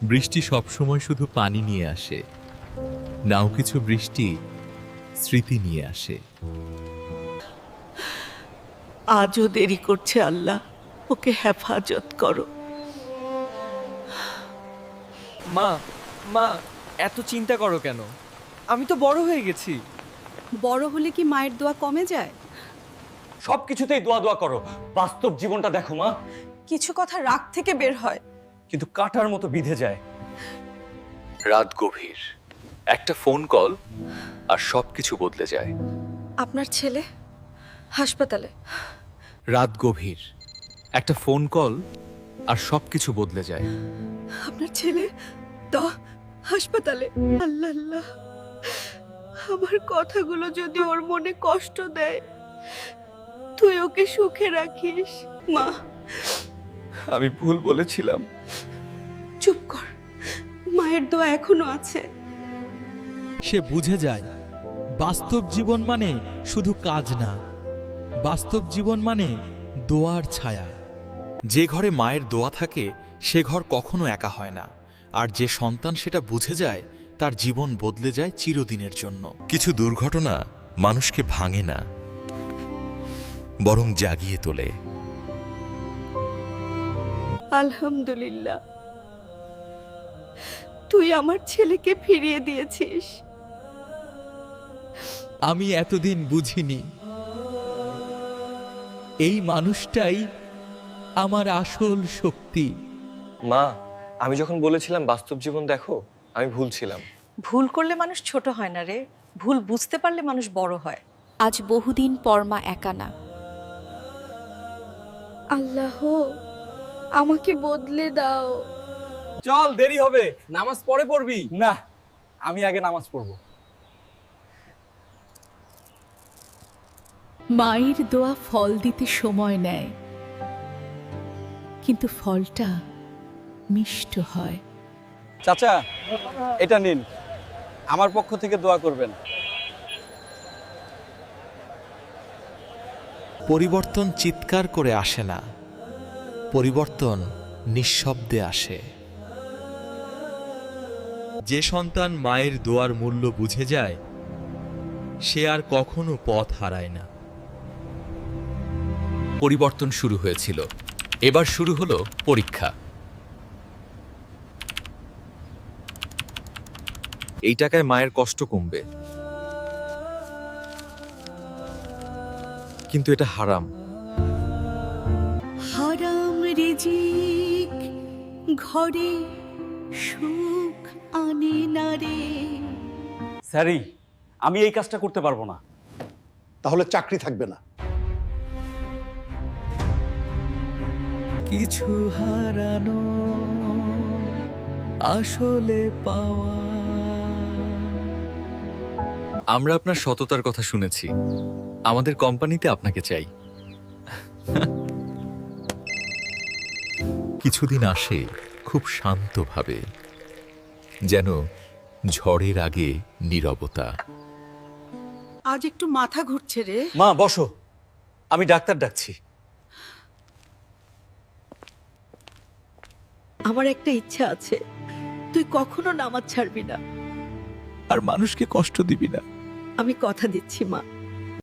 বৃষ্টি সবসময় শুধু পানি নিয়ে আসে, নাও কিছু বৃষ্টি স্মৃতি নিয়ে আসে। আজও দেরি করছে আল্লাহ, ওকে হেফাজত করো। মা মা এত চিন্তা করো কেন? আমি তো বড় হয়ে গেছি। বড় হলে কি মায়ের দোয়া কমে যায়? সবকিছুতেই দোয়া দোয়া করো, বাস্তব জীবনটা দেখো মা। কিছু কথা রাগ থেকে বের হয়। কিন্তু কাটার মতো বিঁধে যায়। রাত গভীর, একটা ফোন কল আর সবকিছু বদলে যায়। আপনার ছেলে হাসপাতালে। রাত গভীর, একটা ফোন কল আর সবকিছু বদলে যায়। আপনার ছেলে তো হাসপাতালে। আল্লাহ আল্লাহ, আমার কথাগুলো যদি ওর মনে কষ্ট দেয়, তুই ওকে সুখে রাখিস। মা, আমি ভুল বলেছিলাম। চুপ কর, মায়ের দোয়া এখনো আছে। সে বুঝে যায় বাস্তব জীবন মানে শুধু কাজ না, বাস্তব জীবন মানে দোয়ার ছায়া। যে ঘরে মায়ের দোয়া থাকে সে ঘর কখনো একা হয় না, আর যে সন্তান সেটা বুঝে যায় তার জীবন বদলে যায় চিরদিনের জন্য। কিছু দুর্ঘটনা মানুষকে ভাঙে না, বরং জাগিয়ে তোলে। আলহামদুলিল্লাহ, তুই আমার ছেলেকে ফিরিয়ে দিয়েছিস। আমি এতদিন বুঝিনি এই মানুষটাই আমার আসল শক্তি। মা, আমি যখন বলেছিলাম বাস্তব জীবন দেখো, আমি ভুল ছিলাম। ভুল করলে মানুষ ছোট হয় না রে, ভুল বুঝতে পারলে মানুষ বড় হয়। আজ বহুদিন পর মা একা না। আল্লাহ, আমাকে বদলে দাও। চল, দেরি হবে, নামাজ পরে পড়বি। না, আমি আগে নামাজ পড়বো। মায়ের দোয়া ফল দিতে সময় নেয়, কিন্তু ফলটা মিষ্ট হয়। চাচা, এটা নিন, আমার পক্ষ থেকে দোয়া করবেন। পরিবর্তন চিৎকার করে আসে না, পরিবর্তন নিঃশব্দে আসে। যে সন্তান মায়ের দোয়ার মূল্য বুঝে যায় সে আর কখনো পথ হারায় না। পরিবর্তন শুরু হয়েছিল, এবার শুরু হলো পরীক্ষা। এই টাকায় মায়ের কষ্ট কমবে, কিন্তু এটা হারাম। হারাম রিজিক ঘরে সুখ আনে না রে। স্যারি, আমি এই কাজটা করতে পারবো না। তাহলে চাকরি থাকবে না। কিছু হারানো আসলে পাওয়া। আমরা আপনার সততার কথা শুনেছি, আমাদের কোম্পানিতে আপনাকে চাই। কিছুদিন আসে খুব শান্তভাবে, যেন ঝড়ের আগে নীরবতা। আজ একটু মাথা ঘুরছে রে। মা বসো, আমি ডাক্তার ডাকছি। আমার একটা ইচ্ছা আছে, তুই কখনো নামাজ ছাড়বি না। আর মানুষকে কষ্ট দিবি না। আমি কথা দিচ্ছি মা,